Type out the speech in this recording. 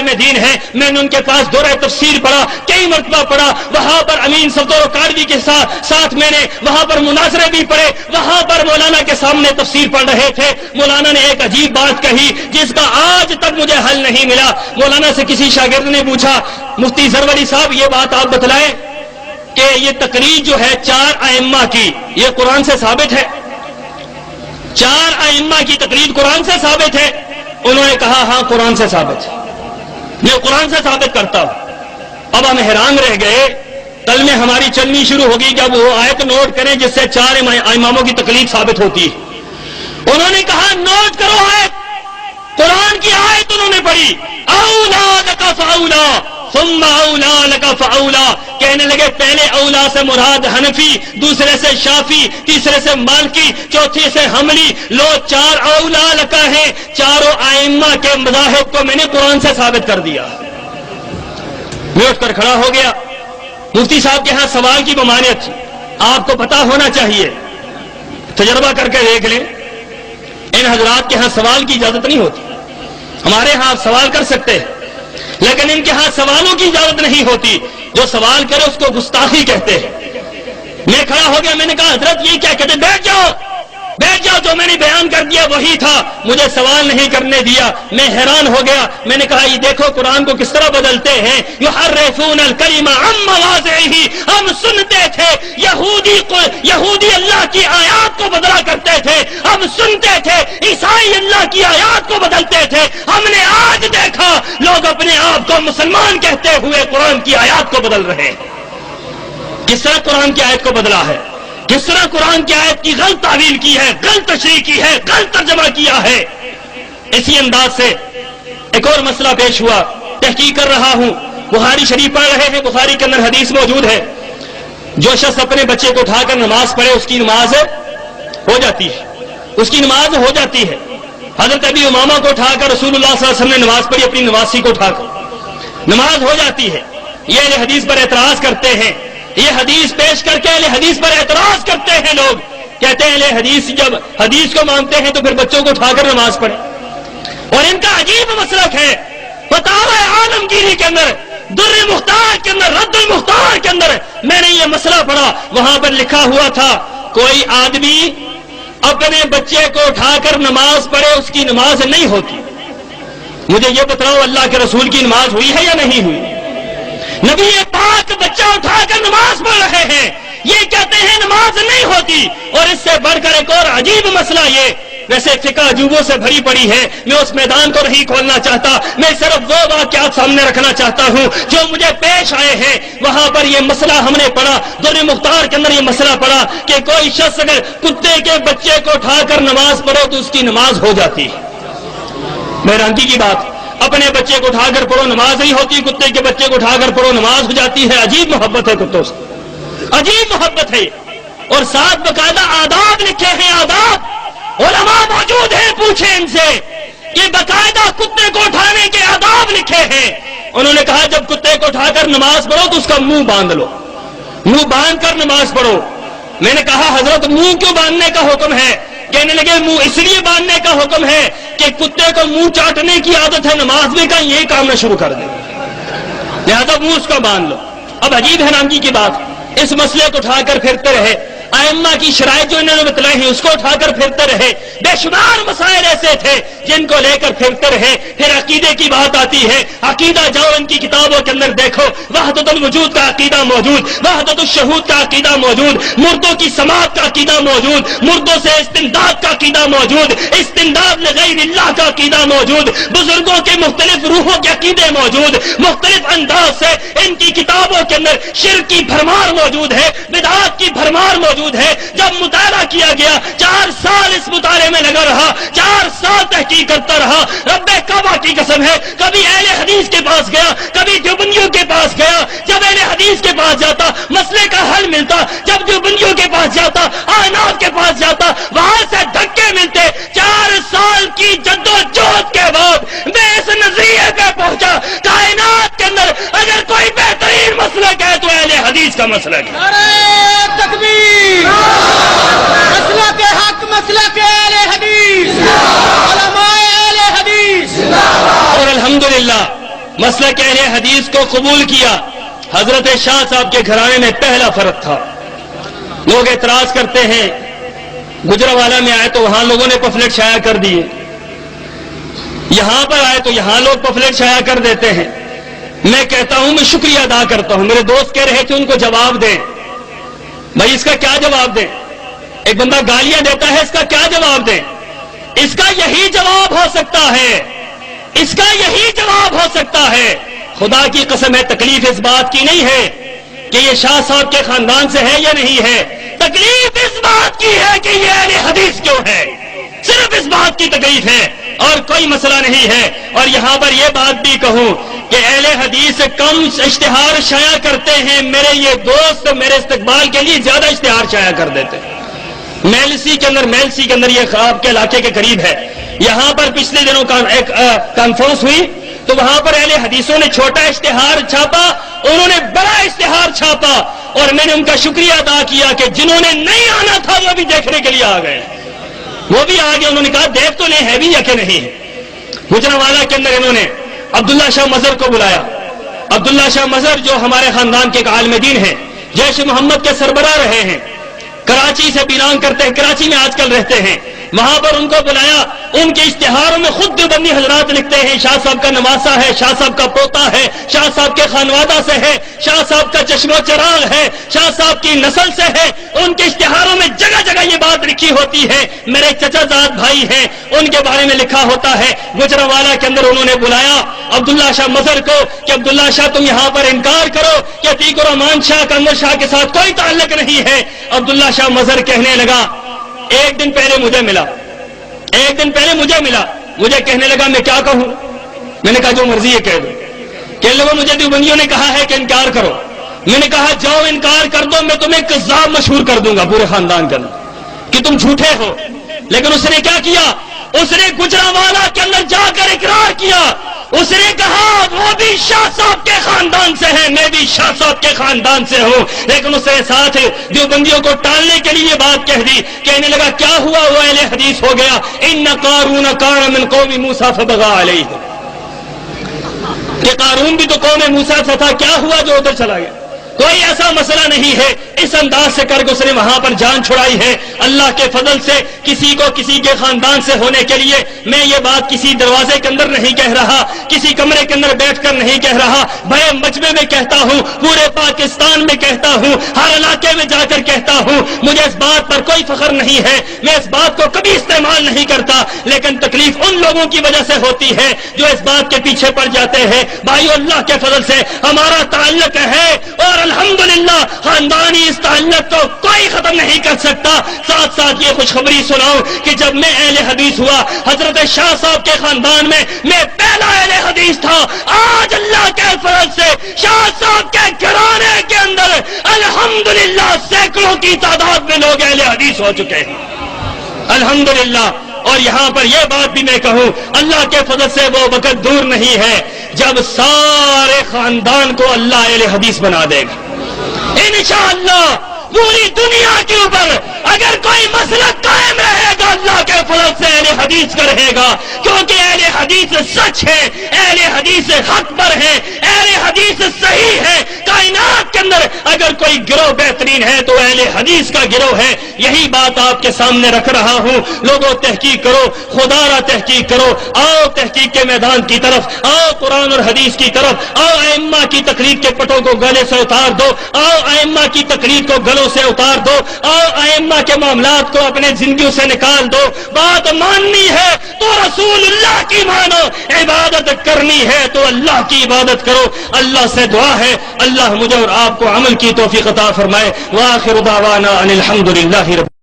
عالم دین ہیں، میں نے ان کے پاس دورہ تفسیر پڑھا، کئی مرتبہ پڑھا، وہاں پر امین صفدر و کاروی کے ساتھ میں نے وہاں پر مناظرے بھی پڑھے، وہاں پر مولانا کے سامنے تفسیر پڑھ رہے تھے، مولانا نے ایک عجیب بات کہی جس کا آج تک مجھے حل نہیں ملا۔ مولانا سے کسی شاگرد نے پوچھا، مفتی زروری صاحب یہ بات آپ بتلائیں کہ یہ تقریر جو ہے 4 ائمہ کی، یہ قرآن سے ثابت ہے؟ 4 ائمہ کی تقریر قرآن سے ثابت ہے؟ انہوں نے کہا ہاں قرآن سے ثابت ہے، میں قرآن سے ثابت کرتا ہوں۔ اب ہم حیران رہ گئے، کل میں ہماری چلنی شروع ہوگی جب وہ آیت نوٹ کریں جس سے 4 اماموں کی تقلید ثابت ہوتی ہے۔ انہوں نے کہا نوٹ کرو آیت، قرآن کی آیت انہوں نے پڑھی، اولا لک فاولا ثم اولا لک فاولا، کہنے لگے پہلے اولا سے مراد حنفی، دوسرے سے شافی، تیسرے سے مالکی، چوتھے سے حنبلی، لو 4 اولا لک ہیں، چاروں ائمہ کے مذاہب کو میں نے قرآن سے ثابت کر دیا۔ میں اٹھ کر کھڑا ہو گیا، مفتی صاحب کے ہاں سوال کی ممانعت تھی، آپ کو پتا ہونا چاہیے، تجربہ کر کے دیکھ لیں، ان حضرات کے ہاں سوال کی اجازت نہیں ہوتی، ہمارے ہاں آپ سوال کر سکتے ہیں لیکن ان کے ہاں سوالوں کی اجازت نہیں ہوتی، جو سوال کرے اس کو گستاخی کہتے ہیں۔ میں کھڑا ہو گیا، میں نے کہا حضرت یہ کیا کہتے؟ بیٹھ جاؤ بیٹھ جاؤ، جو میں نے بیان کر دیا وہی تھا، مجھے سوال نہیں کرنے دیا۔ میں حیران ہو گیا، میں نے کہا یہ دیکھو قرآن کو کس طرح بدلتے ہیں، یحرفون الکلم عن مواضعہ، ہم سنتے تھے یہودی اللہ کی آیات کو بدلا کرتے تھے، ہم سنتے تھے عیسائی اللہ کی آیات کو بدلتے تھے، ہم نے آج دیکھا لوگ اپنے آپ کو مسلمان کہتے ہوئے قرآن کی آیات کو بدل رہے ہیں۔ کس طرح قرآن کی آیت کو بدلا ہے، کس طرح قرآن کی آیت کی غلط تعویل کی ہے، غلط تشریح کی ہے، غلط ترجمہ کیا ہے۔ اسی انداز سے ایک اور مسئلہ پیش ہوا، تحقیق کر رہا ہوں، بخاری شریف پڑھ رہے ہیں، بخاری کے اندر حدیث موجود ہے، جو شخص اپنے بچے کو اٹھا کر نماز پڑھے اس کی نماز ہو جاتی ہے، اس کی نماز ہو جاتی ہے۔ حضرت ابی امامہ کو اٹھا کر رسول اللہ صلی اللہ علیہ وسلم نے نماز پڑھی، اپنی نوازی کو اٹھا کر نماز ہو جاتی ہے۔ یہ اہل حدیث پر اعتراض کرتے ہیں، یہ حدیث پیش کر کے اہل حدیث پر اعتراض کرتے ہیں، لوگ کہتے ہیں اہل حدیث جب حدیث کو مانتے ہیں تو پھر بچوں کو اٹھا کر نماز پڑھیں، اور ان کا عجیب مسلک ہے۔ فتاوی عالمگیری کے اندر، در مختار کے اندر، رد المختار کے اندر میں نے یہ مسئلہ پڑھا، وہاں پر لکھا ہوا تھا کوئی آدمی اپنے بچے کو اٹھا کر نماز پڑھے اس کی نماز نہیں ہوتی۔ مجھے یہ بتاؤ اللہ کے رسول کی نماز ہوئی ہے یا نہیں ہوئی؟ نبی پاک بچہ اٹھا کر نماز پڑھ رہے ہیں، یہ کہتے ہیں نماز نہیں ہوتی۔ اور اس سے بڑھ کر ایک اور عجیب مسئلہ، یہ ویسے فقہ عجوبوں سے بھری پڑی ہے، میں اس میدان کو نہیں کھولنا چاہتا، میں صرف وہ واقعات سامنے رکھنا چاہتا ہوں جو مجھے پیش آئے ہیں۔ وہاں پر یہ مسئلہ ہم نے پڑھا، در مختار کے اندر یہ مسئلہ پڑھا کہ کوئی شخص اگر کتے کے بچے کو اٹھا کر نماز پڑھو تو اس کی نماز ہو جاتی ہے۔ حیرانگی کی بات، اپنے بچے کو اٹھا کر پڑھو نماز نہیں ہوتی، کتے کے بچے کو اٹھا کر پڑھو نماز ہو جاتی ہے۔ عجیب محبت ہے کتوں سے، عجیب محبت ہے، اور ساتھ باقاعدہ آداب لکھے ہیں، آداب علماء موجود ہیں، پوچھیں ان سے کہ باقاعدہ کتے کو اٹھانے کے آداب لکھے ہیں۔ انہوں نے کہا جب کتے کو اٹھا کر نماز پڑھو تو اس کا منہ باندھ لو، منہ باندھ کر نماز پڑھو۔ میں نے کہا حضرت منہ کیوں باندھنے کا حکم ہے؟ کہنے لگے منہ اس لیے باندھنے کا حکم ہے کہ کتے کو منہ چاٹنے کی عادت ہے، نماز میں کہیں یہی کام نہ شروع کر دے، لہذا منہ اس کا باندھ لو۔ اب عجیب حیرانگی کی بات، اس مسئلے کو اٹھا کر پھرتے رہے، ائمہ کی شرائط جو انہوں نے بتلائی ہیں اس کو اٹھا کر پھرتے رہے، بے شمار مسائل ایسے تھے جن کو لے کر پھرتے رہے۔ پھر عقیدے کی بات آتی ہے، عقیدہ جاؤ ان کی کتابوں کے اندر دیکھو، وحدت الوجود کا عقیدہ موجود، وحدت الشہود کا عقیدہ موجود، مردوں کی سماعت کا عقیدہ موجود، مردوں سے استمداد کا عقیدہ موجود، استمداد لغیر اللہ کا عقیدہ موجود، بزرگوں کے مختلف روحوں کے عقیدے موجود، مختلف انداز سے ان کی کتابوں کے اندر شرک کی بھرمار موجود ہے، بدعات کی بھرمار موجود ہے۔ جب مطالعہ کیا گیا، 4 سال اس مطالعے میں لگا رہا، 4 سال تحقیق کرتا رہا، رب کعبہ کی قسم ہے کبھی اہل حدیث کے پاس گیا، کبھی دیوبندیوں کے پاس گیا، جب اہل حدیث کے پاس جاتا مسئلے کا حل ملتا، جب دیوبندیوں کے پاس جاتا، احناف کے پاس جاتا، وہاں سے دھکے ملتے۔ 4 سال کی جدوجہد کے بعد میں اس نظریے پہ پہنچا، کائنات کے اندر اگر کوئی بہترین مسلک ہے تو اہل حدیث کا مسلک ہے۔ نعرہ تکبیر، مسلک حق، مسلک اہل حدیث، علماء اہل حدیث۔ اور الحمدللہ مسلک اہل حدیث کو قبول کیا حضرت شاہ صاحب کے گھرانے میں پہلا فرد تھا۔ لوگ اعتراض کرتے ہیں، گجرانوالہ میں آئے تو وہاں لوگوں نے پفلیٹ شائع کر دیے، یہاں پر آئے تو یہاں لوگ پفلیٹ شائع کر دیتے ہیں۔ میں کہتا ہوں، میں شکریہ ادا کرتا ہوں، میرے دوست کہہ رہے تھے ان کو جواب دیں۔ بھائی اس کا کیا جواب دیں؟ ایک بندہ گالیاں دیتا ہے، اس کا کیا جواب دیں؟ اس کا یہی جواب ہو سکتا ہے، اس کا یہی جواب ہو سکتا ہے۔ خدا کی قسم ہے، تکلیف اس بات کی نہیں ہے کہ یہ شاہ صاحب کے خاندان سے ہے یا نہیں ہے، تکلیف اس بات کی ہے کہ یہ اہل حدیث کیوں ہے، صرف اس بات کی تکلیف ہے اور کوئی مسئلہ نہیں ہے۔ اور یہاں پر یہ بات بھی کہوں کہ اہل حدیث کم اشتہار شائع کرتے ہیں، میرے یہ دوست میرے استقبال کے لیے زیادہ اشتہار شائع کر دیتے ہیں۔ میلسی کے اندر یہ آپ کے علاقے کے قریب ہے، یہاں پر پچھلے دنوں کا ایک کانفرنس ہوئی تو وہاں پر اہل حدیثوں نے چھوٹا اشتہار چھاپا، انہوں نے بڑا اشتہار چھاپا، اور میں نے ان کا شکریہ ادا کیا کہ جنہوں نے نہیں آنا تھا وہ بھی دیکھنے کے لیے آ گئے، وہ بھی آ گئے۔ انہوں نے کہا دیکھ تو لیں ہے بھی یا کہ نہیں ہے۔ گجرانوالہ کے اندر انہوں نے عبداللہ شاہ مظہر کو بلایا۔ عبداللہ شاہ مظہر جو ہمارے خاندان کے ایک عالم دین ہیں، جیش محمد کے سربراہ رہے ہیں، کراچی سے بلانگ کرتے ہیں، کراچی میں آج کل رہتے ہیں، وہاں پر ان کو بلایا۔ ان کے اشتہاروں میں خود دیوبندی حضرات لکھتے ہیں شاہ صاحب کا نواسا ہے، شاہ صاحب کا پوتا ہے، شاہ صاحب کے خانوادہ سے ہے، شاہ صاحب کا چشم و چراغ ہے، شاہ صاحب کی نسل سے ہے۔ ان کے اشتہاروں میں جگہ جگہ یہ بات لکھی ہوتی ہے۔ میرے چچا زاد بھائی ہیں، ان کے بارے میں لکھا ہوتا ہے۔ گجرانوالہ کے اندر انہوں نے بلایا عبداللہ شاہ مظہر کو کہ عبداللہ شاہ تم یہاں پر انکار کرو کہ عتیق الرحمان شاہ کنور شاہ کے ساتھ کوئی تعلق نہیں ہے۔ عبداللہ شاہ مظہر کہنے لگا، ایک دن پہلے مجھے ملا، مجھے کہنے لگا میں کیا کہوں؟ میں نے کہا جو مرضی ہے کہہ دو۔ کہ لوگوں مجھے دیوبندیوں نے کہا ہے کہ انکار کرو، میں نے کہا جاؤ انکار کر دو، میں تمہیں کذاب مشہور کر دوں گا پورے خاندان کے اندر کہ تم جھوٹے ہو۔ لیکن اس نے کیا کیا؟ اس نے گجرانوالہ کے اندر جا کر اقرار کیا، اس نے کہا وہ بھی شاہ صاحب کے خاندان سے ہے، میں بھی شاہ صاحب کے خاندان سے ہوں۔ لیکن اس نے ساتھ دیوبندیوں کو ٹالنے کے لیے بات کہہ دی۔ کہنے لگا کیا ہوا؟ وہ اہل حدیث ہو گیا۔ ان قارون کان من قوم موسیٰ فبغى علیہ، کہ قارون بھی تو قوم موسیٰ سے تھا، کیا ہوا جو ادھر چلا گیا؟ کوئی ایسا مسئلہ نہیں ہے۔ اس انداز سے کر کے اس نے وہاں پر جان چھڑائی ہے۔ اللہ کے فضل سے کسی کو کسی کے خاندان سے ہونے کے لیے میں یہ بات کسی دروازے کے اندر نہیں کہہ رہا، کسی کمرے کے اندر بیٹھ کر نہیں کہہ رہا، بڑے مجمع میں کہتا ہوں، پورے پاکستان میں کہتا ہوں، ہر علاقے میں جا کر کہتا ہوں۔ مجھے اس بات پر کوئی فخر نہیں ہے، میں اس بات کو کبھی استعمال نہیں کرتا، لیکن تکلیف ان لوگوں کی وجہ سے ہوتی ہے جو اس بات کے پیچھے پڑ جاتے ہیں۔ بھائیو، اللہ کے فضل سے ہمارا تعلق ہے اور الحمدللہ خاندانی اس تعلق کو کوئی ختم نہیں کر سکتا۔ ساتھ ساتھ یہ خوشخبری سناؤں کہ جب میں اہل حدیث ہوا، حضرت شاہ صاحب کے خاندان میں پہلا اہل حدیث تھا۔ آج اللہ کے فضل سے شاہ صاحب کے گھرانے کے اندر الحمدللہ سینکڑوں کی تعداد میں لوگ اہل حدیث ہو چکے ہیں، الحمدللہ۔ اور یہاں پر یہ بات بھی میں کہوں، اللہ کے فضل سے وہ وقت دور نہیں ہے جب سارے خاندان کو اللہ اہل حدیث بنا دے گا انشاءاللہ۔ پوری دنیا کے اوپر اگر کوئی مسلک قائم رہے گا، اللہ کے فضل سے اہل حدیث کا رہے گا، کیونکہ اہل حدیث سچ ہے، اہل حدیث حق پر ہے، اہل حدیث صحیح ہے۔ کائنات کے اندر اگر کوئی گروہ بہترین ہے تو اہل حدیث کا گروہ ہے۔ یہی بات آپ کے سامنے رکھ رہا ہوں۔ لوگوں تحقیق کرو، خدا را تحقیق کرو، آؤ تحقیق کے میدان کی طرف، آؤ قرآن اور حدیث کی طرف، آؤ ائمہ کی تقلید کے پٹوں کو گلے سے اتار دو، آؤ ائمہ کی تقلید کو گلوں سے اتار دو، آؤ ائمہ کے معاملات کو اپنے زندگیوں سے نکال دو۔ بات ماننی ہے تو رسول اللہ کی مانو، عبادت کرنی ہے تو اللہ کی عبادت کرو۔ اللہ سے دعا ہے اللہ مجھے اور آپ کو عمل کی توفیق عطا فرمائے۔ وآخر دعوانا ان الحمدللہ رب